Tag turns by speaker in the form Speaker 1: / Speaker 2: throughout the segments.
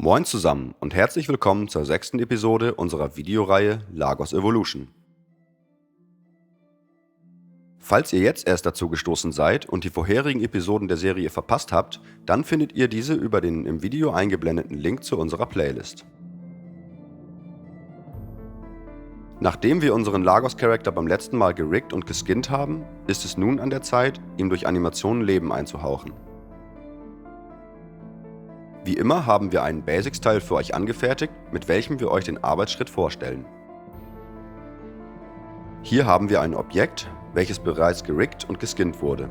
Speaker 1: Moin zusammen und herzlich willkommen zur 6. Episode unserer Videoreihe Lagos Evolution. Falls ihr jetzt erst dazu gestoßen seid und die vorherigen Episoden der Serie verpasst habt, dann findet ihr diese über den im Video eingeblendeten Link zu unserer Playlist. Nachdem wir unseren Lagos-Charakter beim letzten Mal geriggt und geskinnt haben, ist es nun an der Zeit, ihm durch Animationen Leben einzuhauchen. Wie immer haben wir einen Basics-Teil für euch angefertigt, mit welchem wir euch den Arbeitsschritt vorstellen. Hier haben wir ein Objekt, welches bereits geriggt und geskinnt wurde.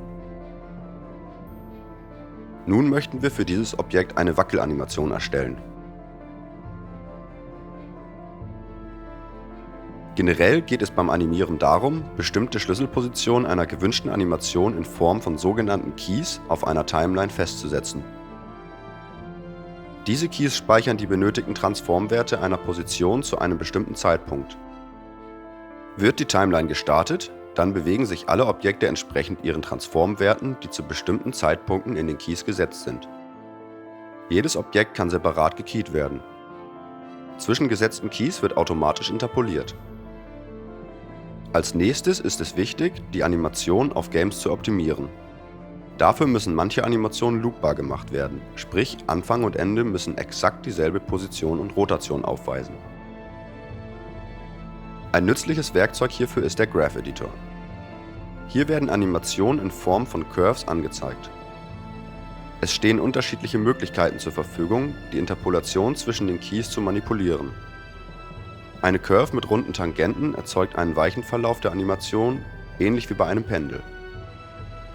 Speaker 1: Nun möchten wir für dieses Objekt eine Wackelanimation erstellen. Generell geht es beim Animieren darum, bestimmte Schlüsselpositionen einer gewünschten Animation in Form von sogenannten Keys auf einer Timeline festzusetzen. Diese Keys speichern die benötigten Transformwerte einer Position zu einem bestimmten Zeitpunkt. Wird die Timeline gestartet, dann bewegen sich alle Objekte entsprechend ihren Transformwerten, die zu bestimmten Zeitpunkten in den Keys gesetzt sind. Jedes Objekt kann separat gekeyt werden. Zwischen gesetzten Keys wird automatisch interpoliert. Als nächstes ist es wichtig, die Animation auf Games zu optimieren. Dafür müssen manche Animationen loopbar gemacht werden, sprich Anfang und Ende müssen exakt dieselbe Position und Rotation aufweisen. Ein nützliches Werkzeug hierfür ist der Graph Editor. Hier werden Animationen in Form von Curves angezeigt. Es stehen unterschiedliche Möglichkeiten zur Verfügung, die Interpolation zwischen den Keys zu manipulieren. Eine Curve mit runden Tangenten erzeugt einen weichen Verlauf der Animation, ähnlich wie bei einem Pendel.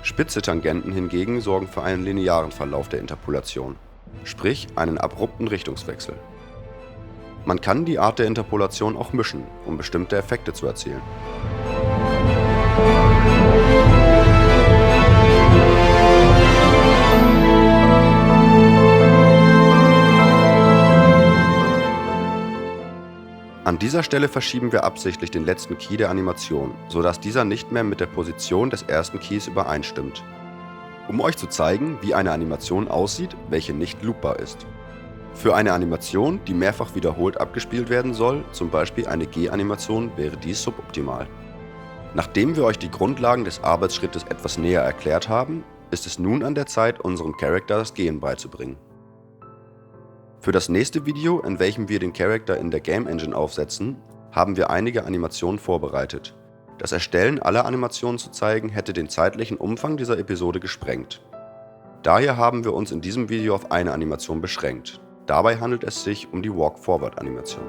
Speaker 1: Spitze Tangenten hingegen sorgen für einen linearen Verlauf der Interpolation, sprich einen abrupten Richtungswechsel. Man kann die Art der Interpolation auch mischen, um bestimmte Effekte zu erzielen. An dieser Stelle verschieben wir absichtlich den letzten Key der Animation, sodass dieser nicht mehr mit der Position des ersten Keys übereinstimmt. Um euch zu zeigen, wie eine Animation aussieht, welche nicht loopbar ist. Für eine Animation, die mehrfach wiederholt abgespielt werden soll, zum Beispiel eine G-Animation, wäre dies suboptimal. Nachdem wir euch die Grundlagen des Arbeitsschrittes etwas näher erklärt haben, ist es nun an der Zeit, unserem Charakter das Gehen beizubringen. Für das nächste Video, in welchem wir den Charakter in der Game Engine aufsetzen, haben wir einige Animationen vorbereitet. Das Erstellen aller Animationen zu zeigen, hätte den zeitlichen Umfang dieser Episode gesprengt. Daher haben wir uns in diesem Video auf eine Animation beschränkt. Dabei handelt es sich um die Walk-Forward-Animation.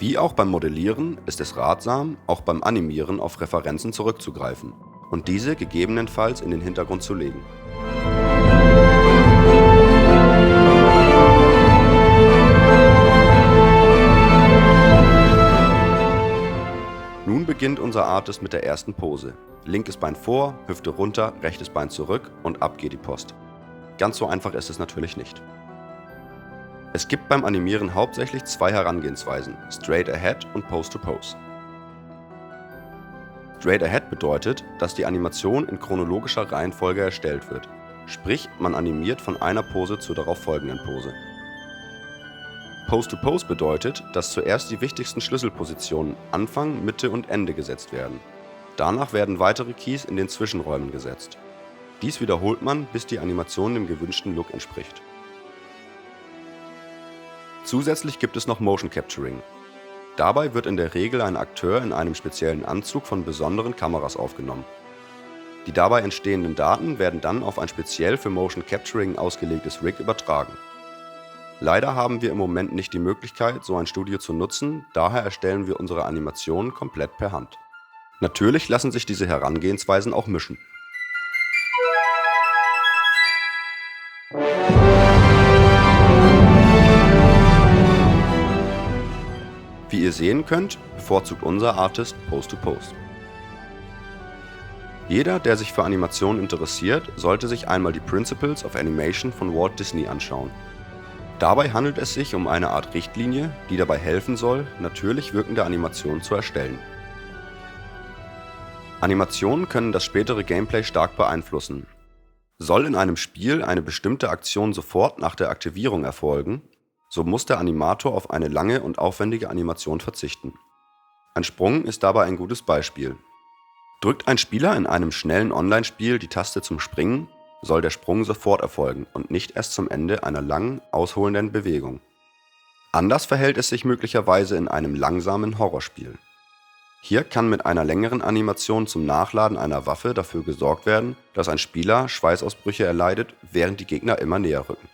Speaker 1: Wie auch beim Modellieren ist es ratsam, auch beim Animieren auf Referenzen zurückzugreifen und diese gegebenenfalls in den Hintergrund zu legen. Nun beginnt unser Artist mit der ersten Pose. Linkes Bein vor, Hüfte runter, rechtes Bein zurück und ab geht die Post. Ganz so einfach ist es natürlich nicht. Es gibt beim Animieren hauptsächlich zwei Herangehensweisen, Straight Ahead und Pose to Pose. Straight Ahead bedeutet, dass die Animation in chronologischer Reihenfolge erstellt wird, sprich man animiert von einer Pose zur darauf folgenden Pose. Pose to Pose bedeutet, dass zuerst die wichtigsten Schlüsselpositionen Anfang, Mitte und Ende gesetzt werden. Danach werden weitere Keys in den Zwischenräumen gesetzt. Dies wiederholt man, bis die Animation dem gewünschten Look entspricht. Zusätzlich gibt es noch Motion Capturing. Dabei wird in der Regel ein Akteur in einem speziellen Anzug von besonderen Kameras aufgenommen. Die dabei entstehenden Daten werden dann auf ein speziell für Motion Capturing ausgelegtes Rig übertragen. Leider haben wir im Moment nicht die Möglichkeit, so ein Studio zu nutzen, daher erstellen wir unsere Animationen komplett per Hand. Natürlich lassen sich diese Herangehensweisen auch mischen. Wie ihr sehen könnt, bevorzugt unser Artist Pose to Pose. Jeder, der sich für Animation interessiert, sollte sich einmal die Principles of Animation von Walt Disney anschauen. Dabei handelt es sich um eine Art Richtlinie, die dabei helfen soll, natürlich wirkende Animationen zu erstellen. Animationen können das spätere Gameplay stark beeinflussen. Soll in einem Spiel eine bestimmte Aktion sofort nach der Aktivierung erfolgen, so muss der Animator auf eine lange und aufwendige Animation verzichten. Ein Sprung ist dabei ein gutes Beispiel. Drückt ein Spieler in einem schnellen Online-Spiel die Taste zum Springen, soll der Sprung sofort erfolgen und nicht erst zum Ende einer langen, ausholenden Bewegung. Anders verhält es sich möglicherweise in einem langsamen Horrorspiel. Hier kann mit einer längeren Animation zum Nachladen einer Waffe dafür gesorgt werden, dass ein Spieler Schweißausbrüche erleidet, während die Gegner immer näher rücken.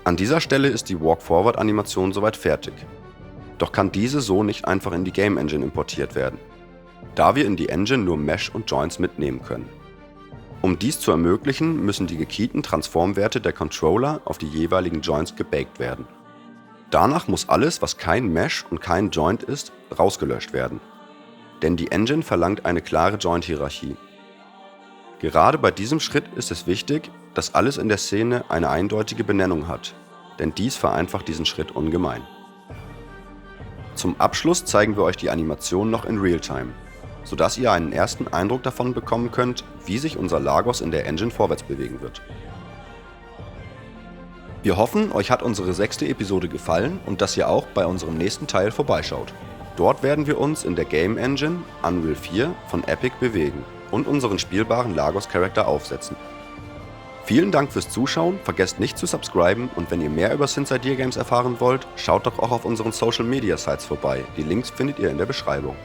Speaker 1: An dieser Stelle ist die Walk-Forward-Animation soweit fertig. Doch kann diese so nicht einfach in die Game Engine importiert werden, da wir in die Engine nur Mesh und Joints mitnehmen können. Um dies zu ermöglichen, müssen die gekeyten Transformwerte der Controller auf die jeweiligen Joints gebaked werden. Danach muss alles, was kein Mesh und kein Joint ist, rausgelöscht werden. Denn die Engine verlangt eine klare Joint-Hierarchie. Gerade bei diesem Schritt ist es wichtig, dass alles in der Szene eine eindeutige Benennung hat, denn dies vereinfacht diesen Schritt ungemein. Zum Abschluss zeigen wir euch die Animation noch in Realtime, sodass ihr einen ersten Eindruck davon bekommen könnt, wie sich unser Lagos in der Engine vorwärts bewegen wird. Wir hoffen, euch hat unsere 6. Episode gefallen und dass ihr auch bei unserem nächsten Teil vorbeischaut. Dort werden wir uns in der Game Engine Unreal 4 von Epic bewegen und unseren spielbaren Lagos-Charakter aufsetzen. Vielen Dank fürs Zuschauen, vergesst nicht zu subscriben und wenn ihr mehr über Synth Idea Games erfahren wollt, schaut doch auch auf unseren Social Media Sites vorbei, die Links findet ihr in der Beschreibung.